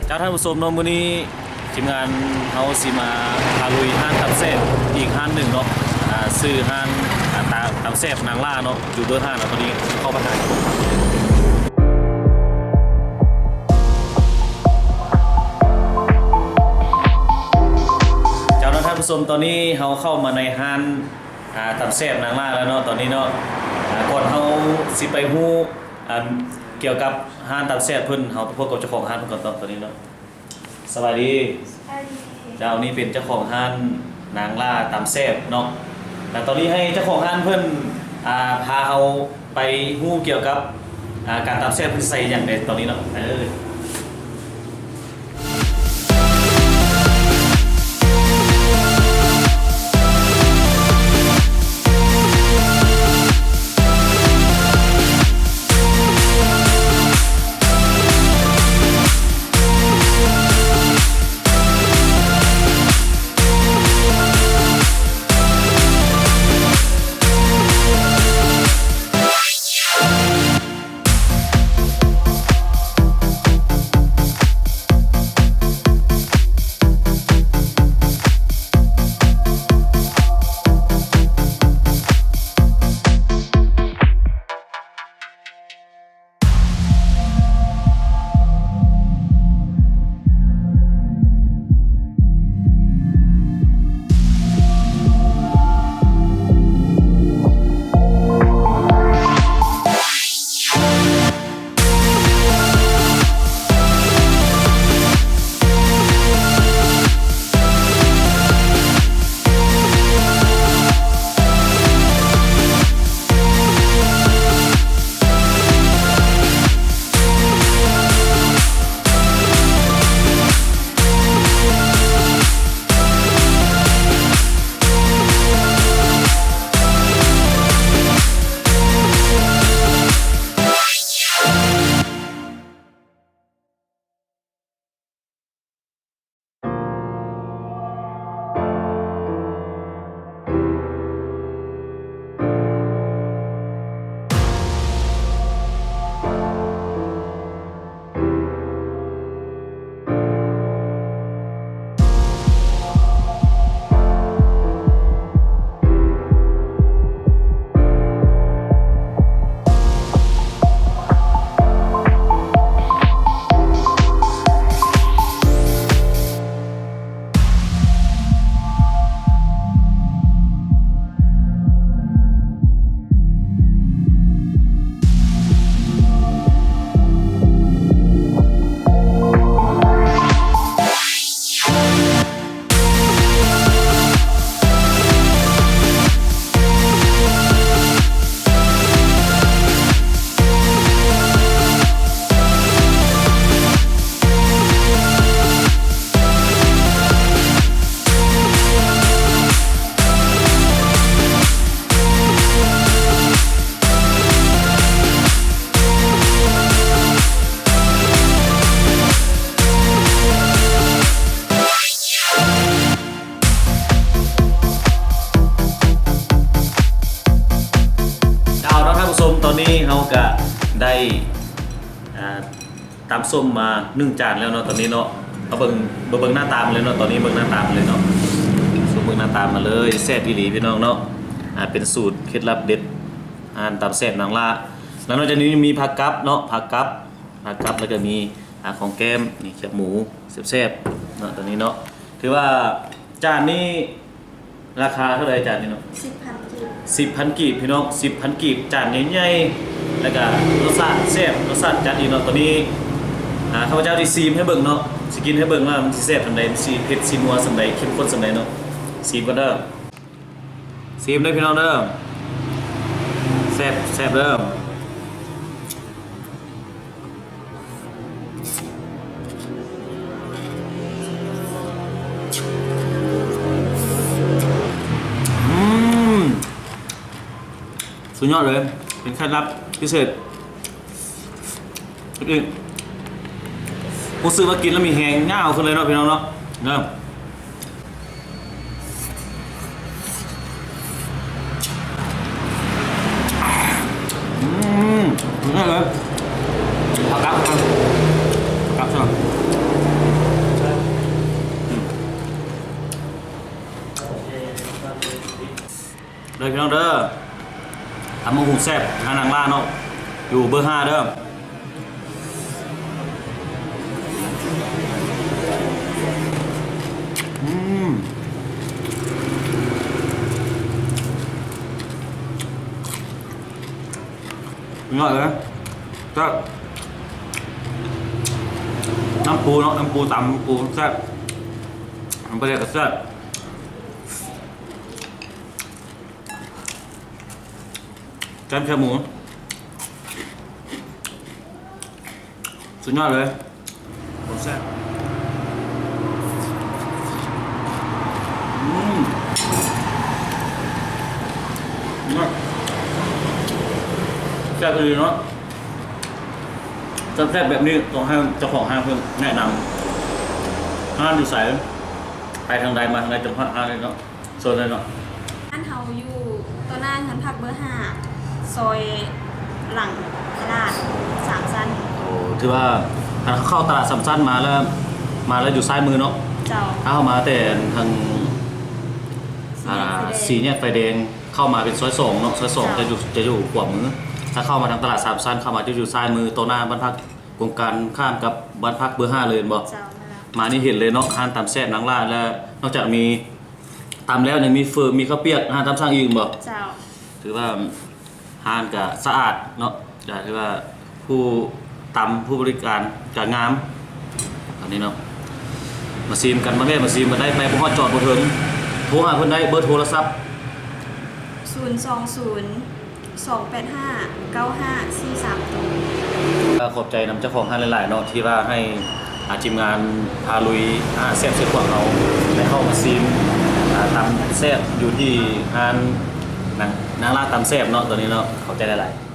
เจ้าท่านผู้ชมเนาะมื้อนี้ทีมงานเฮาสิมาพาลุยห้างตำแซ่บอีกห้างหนึ่งเนาะชื่อห้างตำแซ่บนางล่าเนาะอยู่ด้วยห้างเนาะตอนนี้เข้าไปหาเจ้าท่านผู้ชมตอนนี้เฮาเข้ามาในห้างตำแซ่บนางล่าแล้วเนาะตอนนี้เนาะก่อนเฮาสิไปฮู้เกี่ยวกับห้างตำแซ่บเพิ่นเฮาไปพบกับเจ้าของห้างเพิ่นก่อนตอนนี้เนาะสวัสดีเจ้านี่เป็นเจ้าของห้างนางล่าตำแซ่บเนาะแต่ตอนนี้ให้เจ้าของห้างเพิ่นพาเราไปฮู้เกี่ยวกับการตำแซ่บเพิ่นใส่อย่างไรตอนนี้เนาะตอนนี้เราก็ได้ตำส้มมา1 จานแล้วเนาะตอนนี้เนาะเอาเบิ่งหน้าตามเลยเนาะตอนนี้เบิ่งหน้าตามเลยเนาะสูตรเบิ่งหน้าตามมาเลยแซ่บอีหลีพี่น้องเนาะเป็นสูตรเคล็ดลับเด็ดตำแซ่บนางล่าแล้วนอกจากนี้มีผักกับเนาะผักกับแล้วก็มีของแก้มนี่แคบหมูแซ่บๆเนาะตอนนี้เนาะถือว่าจานนี้ราคาเท่าไหร่จานนี้เนาะ10,000 กีบพี่น้อง 10,000 กีบจานใหญ่ๆแล้วก็รสชาติแซ่บรสชาติจัดดีเนาะตอนนี้ข้าพเจ้าที่ซีมให้เบิ่งเนาะสิกินให้เบิ่งว่ามันสิแซ่บปานใดสิเผ็ดสินัวส่ำใดเข้มข้นส่ำใดเนาะซีมก็เด้อซีมเด้อพี่น้องเด้อแซ่บเด้อสุดยอดเลยเป็นเคล็ดลับพิเศษอีกผมซื้อมากินแล้วมีแหงง่าวขึ้นเลยเนาะพี่น้องเนาะ นี่เลยผักกับใช่ไหมเลยพี่น้องเด้อทำมะฮุงแซ่บหานางล่าเนาะอยู่เบอร์ 5เด้อง่ายเลยก็น้ำปูเนาะน้ำปูตำน้ำปูแซ่บน้ำปลาเด็กก็แซ่บแกงเขียวหมูสุดยอดเลยโคตรแซ่บแซ่บเลยเนาะแซ่บแบบนี้ต้องให้เจ้าของห้างเพิ่มแนะนำห้างอยู่ใสไปทางใดมาทางใดจังหวัดห้างเลยเนาะโซนเลยเนาะ ร้านเฮาอยู่ต้นหน้าชั้นพักเบอร์ 5 ซอยหลังตลาด3 ชั้น โอ้ถือว่าถ้าเข้าตลาดสามสั้นมาแล้วอยู่ซ้ายมือเนาะ เจ้า ถ้าเข้ามาแต่ทางสีเนี่ยไฟแดงเข้ามาเป็นซอย 2เนาะซอย 2จะอยู่ขวามือถ้าเข้ามาทางตลาดสามสั้นเข้ามาจะอยู่ซ้ายมือโตหน้าบ้านพักโครงการข้ามกับบ้านพักเบอร์ 5เลยบอก เจ้านั่นแหละ มานี่เห็นเลยเนาะห้านตำแซ่บนางล่าแล้วนอกจากมีตำแล้วยังมีเฟอร์มีข้าวเปียกห้านตำสร้างอีกบอก เจ้า ถือว่าห้านก็สะอาดเนาะจะถือว่าผู้ตำผู้บริการก็งามอันนี้เนาะมาซีมกันมาแม่มาซีมกันได้ไปพวกจอดบ่ถึงโทรหาเพิ่นได้เบอร์โทรศัพท์ 020-285-9543ตัว ก็ขอบใจนำเจ้าของห้านหลายๆเนาะที่ว่าให้ทีมงานพาลุยแซ่บเสียขวางเราได้เข้ามาซีมตำแซ่บอยู่ที่ห้านนางล่าตำแซ่บเนาะตัวนี้เนาะขอบใจหลายๆ